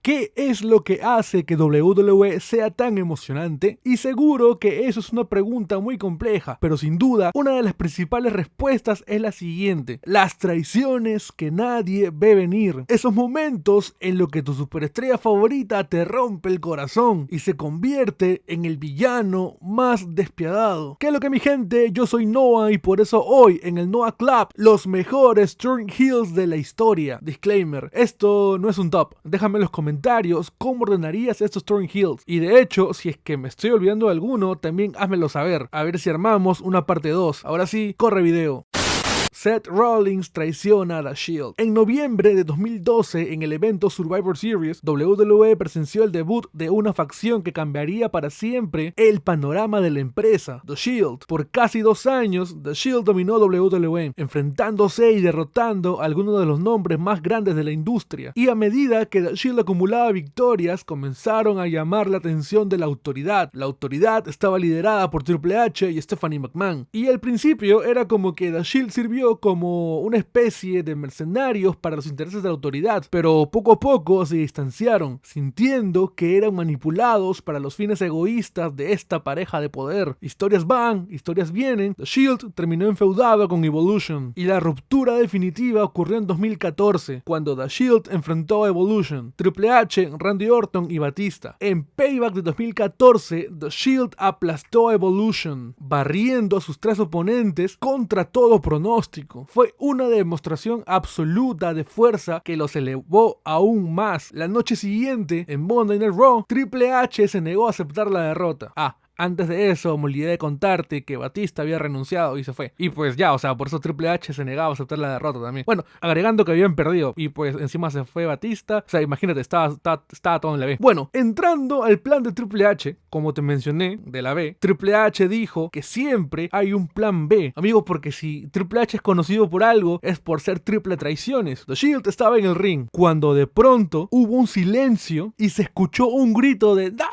¿Qué es lo que hace que WWE sea tan emocionante? Y seguro que eso es una pregunta muy compleja, pero sin duda, una de las principales respuestas es la siguiente: las traiciones que nadie ve venir. Esos momentos en los que tu superestrella favorita te rompe el corazón y se convierte en el villano más despiadado. ¿Qué es lo que, mi gente? Yo soy Noah y por eso hoy en el Noah Club, los mejores turn heels de la historia. Disclaimer, esto no es un top. Déjame en los comentarios cómo ordenarías estos turn heels. Y de hecho, si es que me estoy olvidando de alguno, también házmelo saber. A ver si armamos una parte 2. Ahora sí, corre video. Seth Rollins traiciona a The Shield. En noviembre de 2012, en el evento Survivor Series, WWE presenció el debut de una facción que cambiaría para siempre el panorama de la empresa, The Shield. Por casi 2 años, The Shield dominó WWE, enfrentándose y derrotando a algunos de los nombres más grandes de la industria. Y a medida que The Shield acumulaba victorias, comenzaron a llamar la atención de la autoridad. La autoridad estaba liderada por Triple H y Stephanie McMahon. Y al principio era como que The Shield sirvió como una especie de mercenarios para los intereses de la autoridad, pero poco a poco se distanciaron, sintiendo que eran manipulados para los fines egoístas de esta pareja de poder. Historias van, historias vienen. The Shield terminó enfeudado con Evolution, y la ruptura definitiva ocurrió en 2014, cuando The Shield enfrentó a Evolution, Triple H, Randy Orton y Batista. En Payback de 2014, The Shield aplastó a Evolution, barriendo a sus 3 oponentes contra todo pronóstico. Fue una demostración absoluta de fuerza que los elevó aún más. La noche siguiente, en Monday Night Raw, Triple H se negó a aceptar la derrota. Antes de eso, me olvidé de contarte que Batista había renunciado y se fue. Y pues ya, o sea, por eso Triple H se negaba a aceptar la derrota también. Bueno, agregando que habían perdido y pues encima se fue Batista. O sea, imagínate, estaba todo en la B. Bueno, entrando al plan de Triple H, como te mencioné, de la B, Triple H dijo que siempre hay un plan B. Amigos, porque si Triple H es conocido por algo, es por ser triple traiciones. The Shield estaba en el ring, cuando de pronto hubo un silencio y se escuchó un grito de ¡no!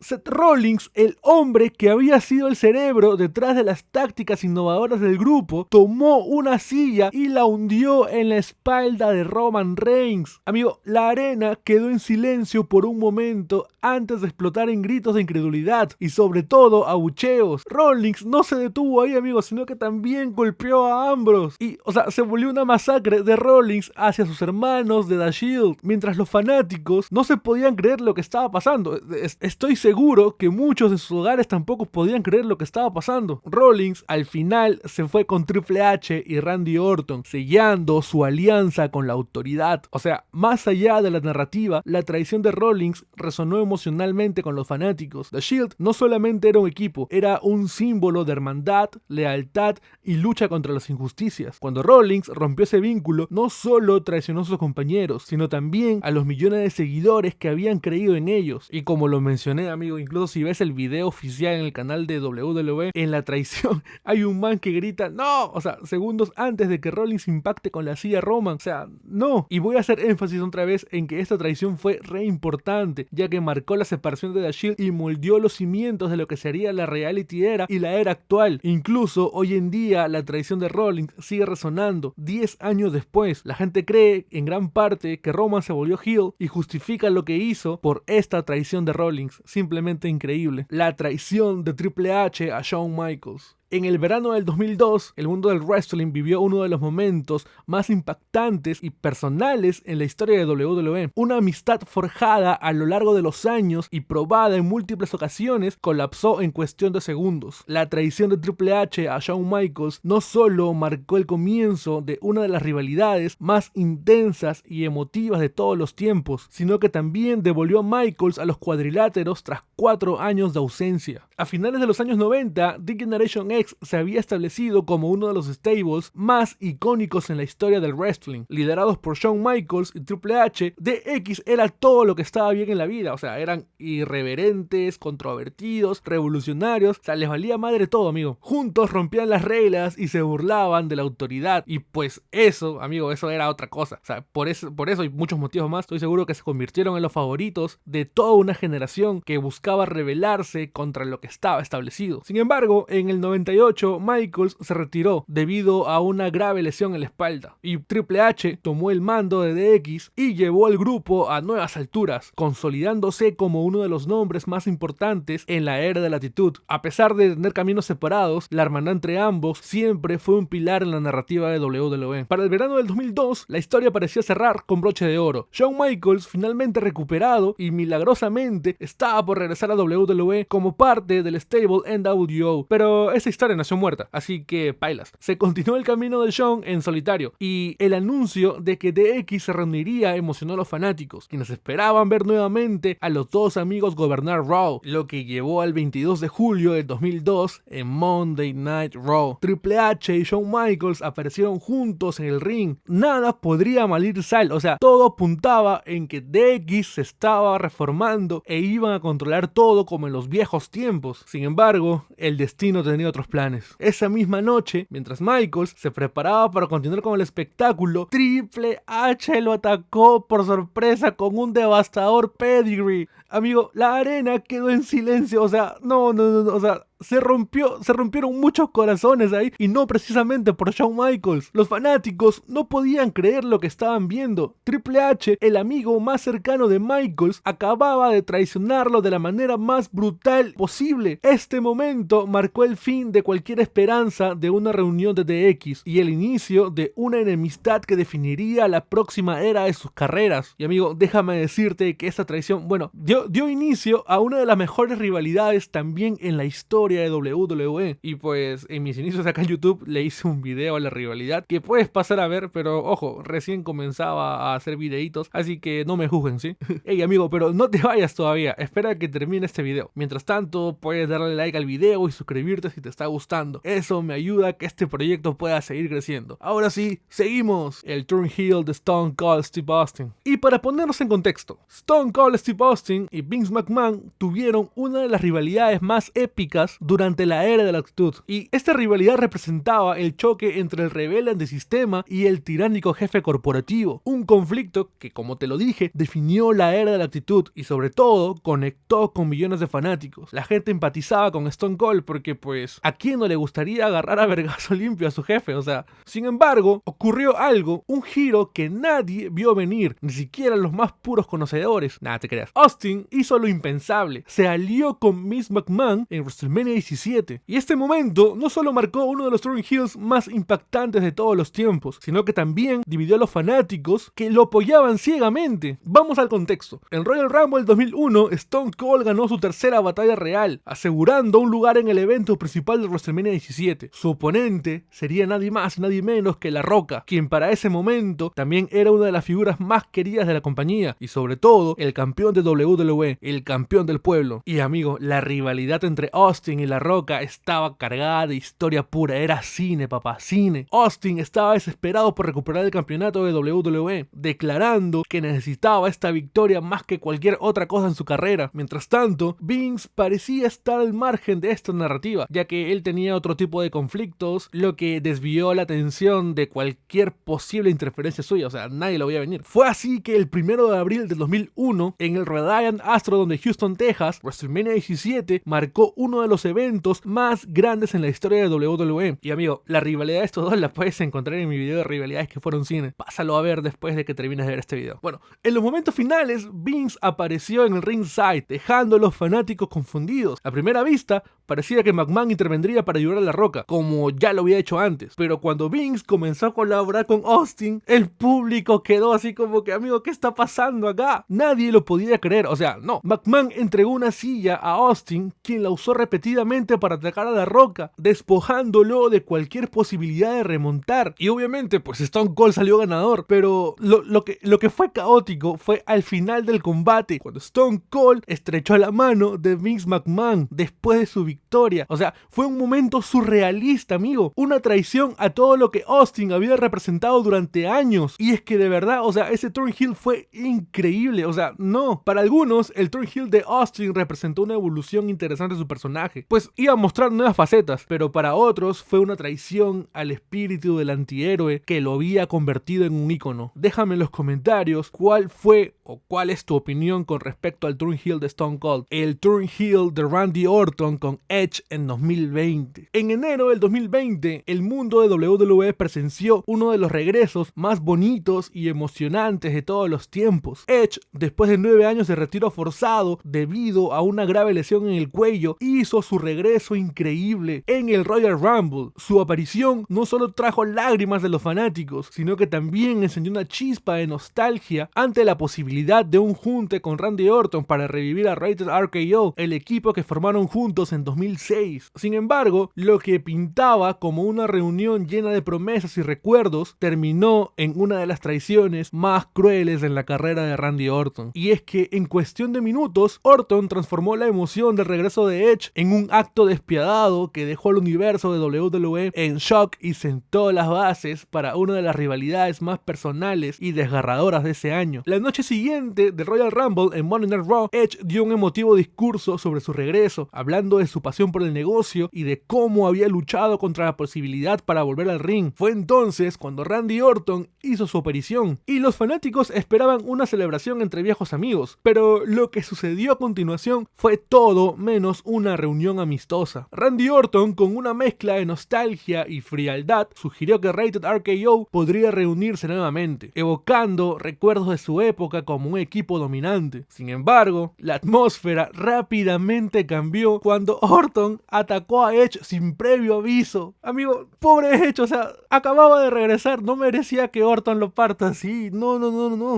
Seth Rollins, el hombre que había sido el cerebro detrás de las tácticas innovadoras del grupo, tomó una silla y la hundió en la espalda de Roman Reigns. Amigo, la arena quedó en silencio por un momento antes de explotar en gritos de incredulidad y sobre todo abucheos. Rollins no se detuvo ahí, amigos, sino que también golpeó a Ambrose. Y, o sea, se volvió una masacre de Rollins hacia sus hermanos de The Shield, mientras los fanáticos no se podían creer lo que estaba pasando. Estoy seguro que muchos de sus hogares tampoco podían creer lo que estaba pasando. Rollins al final se fue con Triple H y Randy Orton, sellando su alianza con la autoridad. O sea, más allá de la narrativa, la traición de Rollins resonó emocionalmente con los fanáticos. The Shield no solamente era un equipo, era un símbolo de hermandad, lealtad y lucha contra las injusticias. Cuando Rollins rompió ese vínculo, no solo traicionó a sus compañeros, sino también a los millones de seguidores que habían creído en ellos. Y como lo mencioné, amigo, incluso si ves el video oficial en el canal de WWE, en la traición hay un man que grita ¡no! O sea, segundos antes de que Rollins impacte con la silla Roman. O sea, no. Y voy a hacer énfasis otra vez en que esta traición fue re importante, ya que marcó la separación de The Shield y moldeó los cimientos de lo que sería la reality era y la era actual. Incluso hoy en día la traición de Rollins sigue resonando 10 años después. La gente cree en gran parte que Roman se volvió heel y justifica lo que hizo por esta traición de Rollins. Simplemente increíble. La traición de Triple H a Shawn Michaels. En el verano del 2002, el mundo del wrestling vivió uno de los momentos más impactantes y personales en la historia de WWE. Una amistad forjada a lo largo de los años y probada en múltiples ocasiones colapsó en cuestión de segundos. La traición de Triple H a Shawn Michaels no solo marcó el comienzo de una de las rivalidades más intensas y emotivas de todos los tiempos, sino que también devolvió a Michaels a los cuadriláteros tras 4 años de ausencia. A finales de los años 90, The Generation X se había establecido como uno de los stables más icónicos en la historia del wrestling. Liderados por Shawn Michaels y Triple H, DX era todo lo que estaba bien en la vida. O sea, eran irreverentes, controvertidos, revolucionarios. O sea, les valía madre todo, amigo. Juntos rompían las reglas y se burlaban de la autoridad. Y pues eso, amigo, eso era otra cosa. O sea, por eso y muchos motivos más, estoy seguro que se convirtieron en los favoritos de toda una generación que buscaba rebelarse contra lo que estaba establecido. Sin embargo, en el 90 98, Michaels se retiró debido a una grave lesión en la espalda y Triple H tomó el mando de DX y llevó al grupo a nuevas alturas, consolidándose como uno de los nombres más importantes en la era de la Attitude. A pesar de tener caminos separados, la hermandad entre ambos siempre fue un pilar en la narrativa de WWE. Para el verano del 2002, la historia parecía cerrar con broche de oro. Shawn Michaels, finalmente recuperado y milagrosamente, estaba por regresar a WWE como parte del stable NWO, pero esa historia nació muerta, así que pailas. Se continuó el camino de Shawn en solitario y el anuncio de que DX se reuniría emocionó a los fanáticos, quienes esperaban ver nuevamente a los dos amigos gobernar Raw, lo que llevó al 22 de julio del 2002 en Monday Night Raw. Triple H y Shawn Michaels aparecieron juntos en el ring. Nada podría malir sal, o sea, todo apuntaba en que DX se estaba reformando e iban a controlar todo como en los viejos tiempos. Sin embargo, el destino tenía otros planes. Esa misma noche, mientras Michaels se preparaba para continuar con el espectáculo, Triple H lo atacó por sorpresa con un devastador pedigree. Amigo, la arena quedó en silencio, o sea, no, o sea, se rompieron muchos corazones ahí, y no precisamente por Shawn Michaels. Los fanáticos no podían creer lo que estaban viendo. Triple H, el amigo más cercano de Michaels, acababa de traicionarlo de la manera más brutal posible. Este momento marcó el fin de cualquier esperanza de una reunión de DX y el inicio de una enemistad que definiría la próxima era de sus carreras. Y amigo, déjame decirte que esta traición, bueno, dio inicio a una de las mejores rivalidades también en la historia de WWE. Y pues en mis inicios acá en YouTube le hice un video a la rivalidad que puedes pasar a ver, pero ojo, recién comenzaba a hacer videitos, así que no me juzguen, ¿sí? Hey amigo, pero no te vayas todavía, espera que termine este video. Mientras tanto, puedes darle like al video y suscribirte si te está gustando. Eso me ayuda a que este proyecto pueda seguir creciendo. Ahora sí, seguimos. El turn heel de Stone Cold Steve Austin. Y para ponernos en contexto, Stone Cold Steve Austin y Vince McMahon tuvieron una de las rivalidades más épicas durante la era de la Attitude, y esta rivalidad representaba el choque entre el rebelde antisistema y el tiránico jefe corporativo, un conflicto que, como te lo dije, definió la era de la Attitude y sobre todo conectó con millones de fanáticos. La gente empatizaba con Stone Cold porque pues a quién no le gustaría agarrar a vergazo limpio a su jefe, o sea. Sin embargo, ocurrió algo, un giro que nadie vio venir, ni siquiera los más puros conocedores. Nada, te creas. Austin hizo lo impensable, se alió con Vince McMahon en WrestleMania 17, y este momento no solo marcó uno de los turn heels más impactantes de todos los tiempos, sino que también dividió a los fanáticos que lo apoyaban ciegamente. Vamos al contexto. En Royal Rumble 2001, Stone Cold ganó su tercera batalla real, asegurando un lugar en el evento principal de WrestleMania 17. Su oponente sería nadie más, nadie menos que La Roca, quien para ese momento también era una de las figuras más queridas de la compañía, y sobre todo, el campeón de WWE, el campeón del pueblo. Y amigo, la rivalidad entre Austin y La Roca estaba cargada de historia pura, era cine, papá, cine. Austin estaba desesperado por recuperar el campeonato de WWE, declarando que necesitaba esta victoria más que cualquier otra cosa en su carrera. Mientras tanto, Vince parecía estar al margen de esta narrativa, ya que él tenía otro tipo de conflictos, lo que desvió la atención de cualquier posible interferencia suya, o sea, nadie lo veía venir. Fue así que el 1 de abril del 2001, en el Rhode Island Astrodome de Houston, Texas, WrestleMania 17 marcó uno de los eventos más grandes en la historia de WWE. Y amigo, la rivalidad de estos dos la puedes encontrar en mi video de rivalidades que fueron cine. Pásalo a ver después de que termines de ver este video. Bueno, en los momentos finales, Vince apareció en el ringside, dejando a los fanáticos confundidos. A primera vista, parecía que McMahon intervendría para ayudar a La Roca, como ya lo había hecho antes. Pero cuando Vince comenzó a colaborar con Austin, el público quedó así como que, amigo, ¿qué está pasando acá? Nadie lo podía creer, o sea, no. McMahon entregó una silla a Austin, quien la usó repetidamente para atacar a La Roca, despojándolo de cualquier posibilidad de remontar. Y obviamente, pues Stone Cold salió ganador, pero lo que fue caótico fue al final del combate, cuando Stone Cold estrechó la mano de Vince McMahon después de su victoria. O sea, fue un momento surrealista, amigo, una traición a todo lo que Austin había representado durante años. Y es que de verdad, o sea, ese turn heel fue increíble, o sea, no. Para algunos, el turn heel de Austin representó una evolución interesante de su personaje, pues iba a mostrar nuevas facetas, pero para otros fue una traición al espíritu del antihéroe que lo había convertido en un ícono. Déjame en los comentarios cuál fue o cuál es tu opinión con respecto al turn heel de Stone Cold. El turn heel de Randy Orton con Edge en 2020. En enero del 2020, el mundo de WWE presenció uno de los regresos más bonitos y emocionantes de todos los tiempos. Edge, después de 9 años de retiro forzado debido a una grave lesión en el cuello, hizo su regreso increíble en el Royal Rumble. Su aparición no solo trajo lágrimas de los fanáticos, sino que también encendió una chispa de nostalgia ante la posibilidad de un junte con Randy Orton para revivir a Rated RKO, el equipo que formaron juntos en 2006. Sin embargo, lo que pintaba como una reunión llena de promesas y recuerdos terminó en una de las traiciones más crueles en la carrera de Randy Orton. Y es que en cuestión de minutos, Orton transformó la emoción del regreso de Edge en un acto despiadado que dejó al universo de WWE en shock y sentó las bases para una de las rivalidades más personales y desgarradoras de ese año. La noche siguiente del Royal Rumble en Monday Night Raw, Edge dio un emotivo discurso sobre su regreso, hablando de su pasión por el negocio y de cómo había luchado contra la posibilidad para volver al ring. Fue entonces cuando Randy Orton hizo su aparición y los fanáticos esperaban una celebración entre viejos amigos, pero lo que sucedió a continuación fue todo menos una reunión amistosa. Randy Orton, con una mezcla de nostalgia y frialdad, sugirió que Rated RKO podría reunirse nuevamente, evocando recuerdos de su época como un equipo dominante. Sin embargo, la atmósfera rápidamente cambió cuando Orton atacó a Edge sin previo aviso. Amigo, pobre Edge, o sea, acababa de regresar, no merecía que Orton lo parta así, no.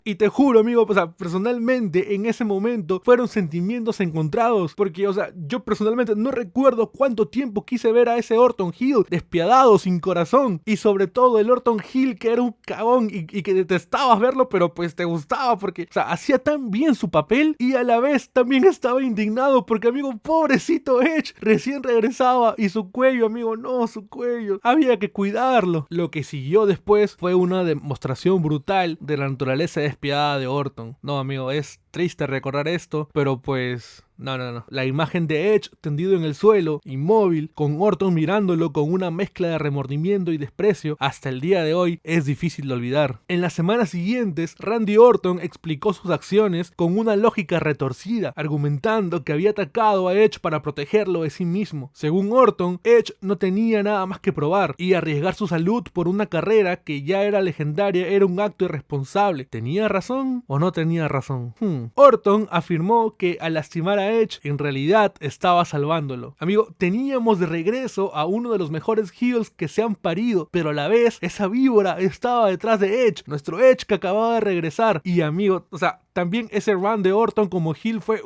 Y te juro, amigo, o sea, personalmente en ese momento fueron sentimientos encontrados, porque, o sea, yo personalmente no recuerdo cuánto tiempo quise ver a ese Orton Heel despiadado, sin corazón, y sobre todo el Orton Heel que era un cagón y que detestabas verlo, pero pues te gustaba porque, o sea, hacía tan bien su papel y a la vez también estaba indignado porque, amigo, pobrecito Edge, recién regresaba y su cuello, amigo, no, su cuello, había que cuidarlo. Lo que siguió después fue una demostración brutal de la naturaleza despiadada de Orton. No, amigo, es triste recordar esto, pero pues... No. La imagen de Edge tendido en el suelo, inmóvil, con Orton mirándolo con una mezcla de remordimiento y desprecio, hasta el día de hoy es difícil de olvidar. En las semanas siguientes, Randy Orton explicó sus acciones con una lógica retorcida, argumentando que había atacado a Edge para protegerlo de sí mismo. Según Orton, Edge no tenía nada más que probar, y arriesgar su salud por una carrera que ya era legendaria era un acto irresponsable. ¿Tenía razón o no tenía razón? Orton afirmó que al lastimar a Edge en realidad estaba salvándolo. Amigo, teníamos de regreso a uno de los mejores heels que se han parido, pero a la vez esa víbora estaba detrás de Edge, nuestro Edge que acababa de regresar. Y amigo, o sea, también ese run de Orton como heel fue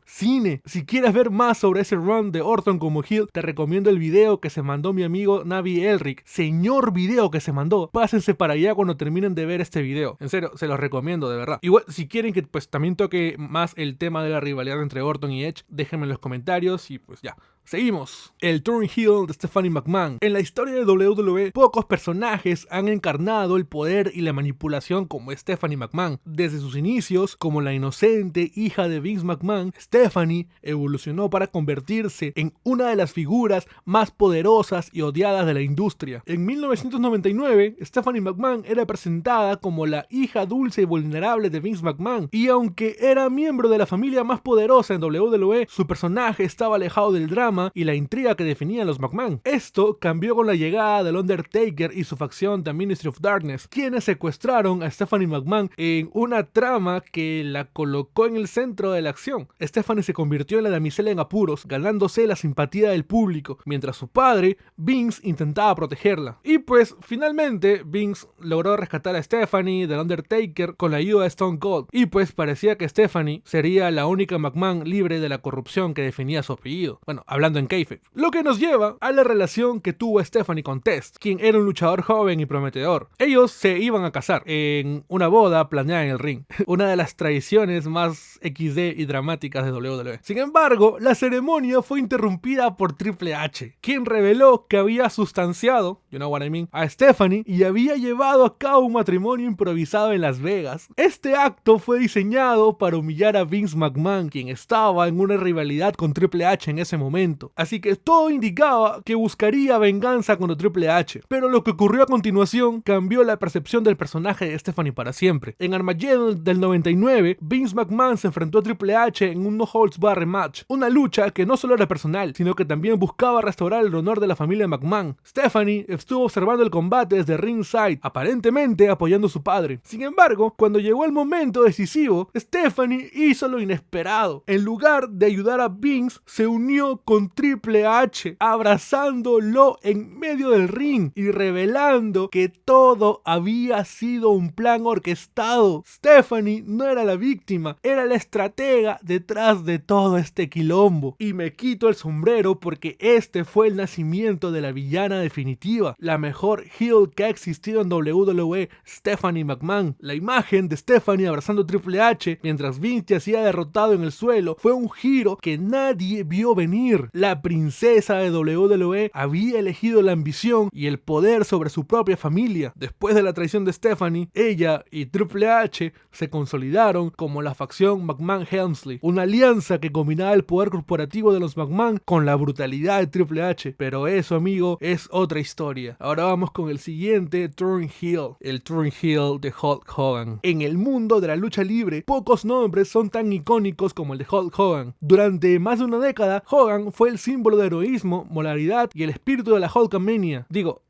cine. Si quieres ver más sobre ese run de Orton como heel, te recomiendo el video que se mandó mi amigo Navi Elric. Señor video que se mandó. Pásense para allá cuando terminen de ver este video. En serio, se los recomiendo, de verdad. Igual, si quieren que pues también toque más el tema de la rivalidad entre Orton y Edge, déjenme en los comentarios y pues ya. Seguimos. El turn heel de Stephanie McMahon. En la historia de WWE, pocos personajes han encarnado el poder y la manipulación como Stephanie McMahon. Desde sus inicios, como la inocente hija de Vince McMahon, Stephanie evolucionó para convertirse en una de las figuras más poderosas y odiadas de la industria. En 1999, Stephanie McMahon era presentada como la hija dulce y vulnerable de Vince McMahon, y aunque era miembro de la familia más poderosa en WWE, su personaje estaba alejado del drama y la intriga que definían los McMahon. Esto cambió con la llegada del Undertaker y su facción The Ministry of Darkness, quienes secuestraron a Stephanie McMahon en una trama que la colocó en el centro de la acción. Stephanie se convirtió en la damisela en apuros, ganándose la simpatía del público, mientras su padre, Vince, intentaba protegerla. Y pues, finalmente, Vince logró rescatar a Stephanie del Undertaker con la ayuda de Stone Cold, y pues parecía que Stephanie sería la única McMahon libre de la corrupción que definía su apellido. Bueno, hablando en kayfabe. Lo que nos lleva a la relación que tuvo Stephanie con Test, quien era un luchador joven y prometedor. Ellos se iban a casar en una boda planeada en el ring, una de las traiciones más XD y dramáticas de WWE. Sin embargo, la ceremonia fue interrumpida por Triple H, quien reveló que había sustanciado, you know what I mean, a Stephanie y había llevado a cabo un matrimonio improvisado en Las Vegas. Este acto fue diseñado para humillar a Vince McMahon, quien estaba en una rivalidad con Triple H en ese momento. Así que todo indicaba que buscaría venganza contra Triple H. Pero lo que ocurrió a continuación cambió la percepción del personaje de Stephanie para siempre. En Armageddon del 99, Vince McMahon se enfrentó a Triple H en un No Holds Barred match, una lucha que no solo era personal, sino que también buscaba restaurar el honor de la familia McMahon. Stephanie estuvo observando el combate desde ringside, aparentemente apoyando a su padre. Sin embargo, cuando llegó el momento decisivo, Stephanie hizo lo inesperado. En lugar de ayudar a Vince, se unió con Triple H, abrazándolo en medio del ring y revelando que todo había sido un plan orquestado. Stephanie no era la víctima, era la estratega detrás de todo este quilombo. Y me quito el sombrero porque este fue el nacimiento de la villana definitiva, la mejor heel que ha existido en WWE, Stephanie McMahon. La imagen de Stephanie abrazando a Triple H mientras Vince yacía derrotado en el suelo fue un giro que nadie vio venir. La princesa de WWE había elegido la ambición y el poder sobre su propia familia. Después de la traición de Stephanie, ella y Triple H se consolidaron como la facción McMahon-Helmsley, una alianza que combinaba el poder corporativo de los McMahon con la brutalidad de Triple H. Pero eso, amigo, es otra historia. Ahora vamos con el siguiente turn heel, el turn heel de Hulk Hogan. En el mundo de la lucha libre, pocos nombres son tan icónicos como el de Hulk Hogan. Durante más de una década, Hogan fue el símbolo de heroísmo, moralidad y el espíritu de la Hulkamania.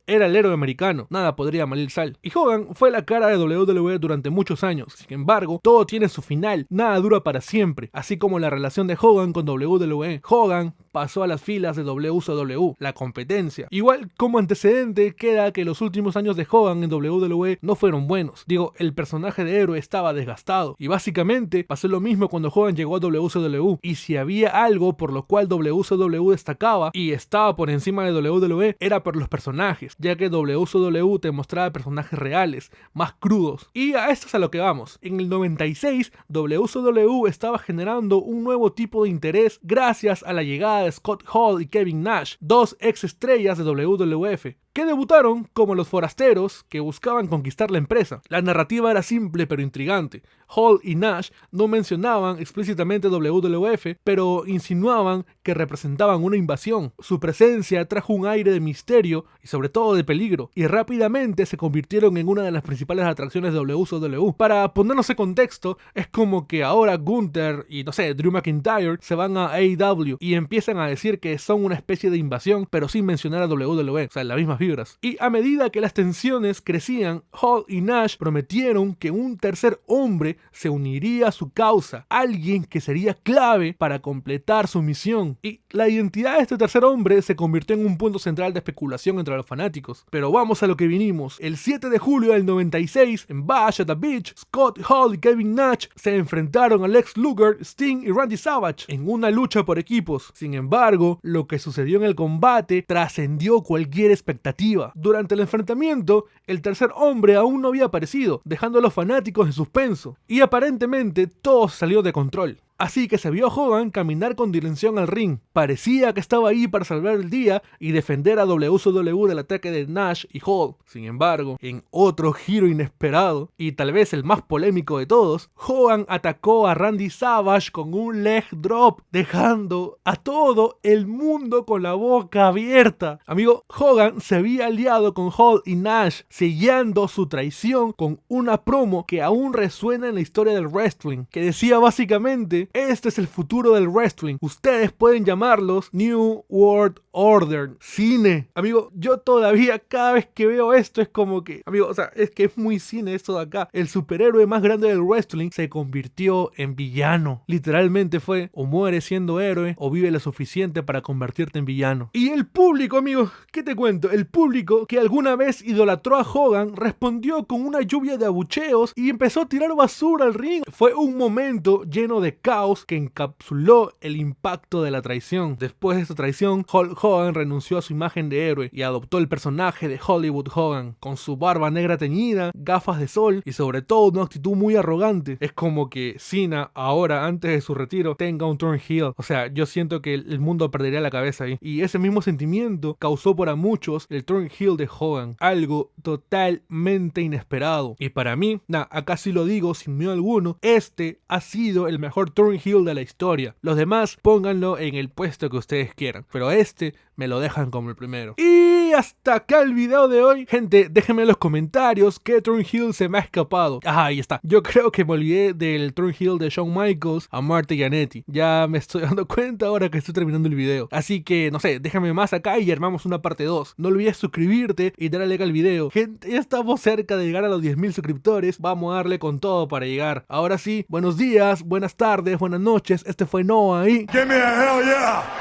Era el héroe americano, nada podría malir sal. Y Hogan fue la cara de WWE durante muchos años. Sin embargo, todo tiene su final, nada dura para siempre, así como la relación de Hogan con WWE. Hogan pasó a las filas de WCW, la competencia. Igual como antecedente queda que los últimos años de Hogan en WWE no fueron buenos. El personaje de héroe estaba desgastado. Y básicamente pasó lo mismo cuando Hogan llegó a WCW. Y si había algo por lo cual WCW destacaba y estaba por encima de WWE, era por los personajes, ya que WCW te mostraba personajes reales, más crudos. Y a esto es a lo que vamos. En el 96, WCW estaba generando un nuevo tipo de interés gracias a la llegada de Scott Hall y Kevin Nash, dos ex estrellas de WWF, que debutaron como los forasteros que buscaban conquistar la empresa. La narrativa era simple pero intrigante. Hall y Nash no mencionaban explícitamente WWF, pero insinuaban que representaban una invasión. Su presencia trajo un aire de misterio y sobre todo de peligro, y rápidamente se convirtieron en una de las principales atracciones de WCW. Para ponernos en contexto, es como que ahora Gunther y Drew McIntyre se van a AEW y empiezan a decir que son una especie de invasión, pero sin mencionar a WWE, las mismas vibras. Y a medida que las tensiones crecían, Hall y Nash prometieron que un tercer hombre se uniría a su causa, alguien que sería clave para completar su misión. Y la identidad de este tercer hombre se convirtió en un punto central de especulación entre los fanáticos. Pero vamos a lo que vinimos. El 7 de julio del 96, en Bash at the Beach, Scott Hall y Kevin Nash se enfrentaron a Lex Luger, Sting y Randy Savage en una lucha por equipos. Sin embargo, lo que sucedió en el combate trascendió cualquier expectativa. Durante el enfrentamiento, el tercer hombre aún no había aparecido, dejando a los fanáticos en suspenso. Y aparentemente todo salió de control. Así que se vio a Hogan caminar con dirección al ring. Parecía que estaba ahí para salvar el día y defender a WCW del ataque de Nash y Hall. Sin embargo, en otro giro inesperado, y tal vez el más polémico de todos, Hogan atacó a Randy Savage con un leg drop, dejando a todo el mundo con la boca abierta. Amigo, Hogan se había aliado con Hall y Nash, sellando su traición con una promo que aún resuena en la historia del wrestling, que decía básicamente: este es el futuro del wrestling. Ustedes pueden llamarlos New World Order. Cine. Amigo, yo todavía cada vez que veo esto es como que... Amigo, es que es muy cine esto de acá. El superhéroe más grande del wrestling se convirtió en villano. Literalmente fue: o mueres siendo héroe o vive lo suficiente para convertirte en villano. Y el público, amigo, ¿qué te cuento? El público que alguna vez idolatró a Hogan respondió con una lluvia de abucheos y empezó a tirar basura al ring. Fue un momento lleno de caos que encapsuló el impacto de la traición. Después de esta traición, Hulk Hogan renunció a su imagen de héroe y adoptó el personaje de Hollywood Hogan, con su barba negra teñida, gafas de sol y sobre todo una actitud muy arrogante. Es como que Cena ahora, antes de su retiro, tenga un turn heel. Yo siento que el mundo perdería la cabeza ahí. Y ese mismo sentimiento causó para muchos el turn heel de Hogan, algo totalmente inesperado. Y para mí, acá sí lo digo sin miedo alguno, este ha sido el mejor turn Thornhill de la historia. Los demás pónganlo en el puesto que ustedes quieran, pero este me lo dejan como el primero. Y hasta acá el video de hoy. Gente, déjenme en los comentarios qué Thornhill se me ha escapado. Ahí está. Yo creo que me olvidé del Thornhill de Shawn Michaels a Marty Jannetty. Ya me estoy dando cuenta ahora que estoy terminando el video. Así que, no sé, déjame más acá y armamos una parte 2. No olvides suscribirte y darle like al video. Gente, ya estamos cerca de llegar a los 10.000 suscriptores. Vamos a darle con todo para llegar. Ahora sí, buenos días, buenas tardes, buenas noches. Este fue Noah y... Give me a hell yeah!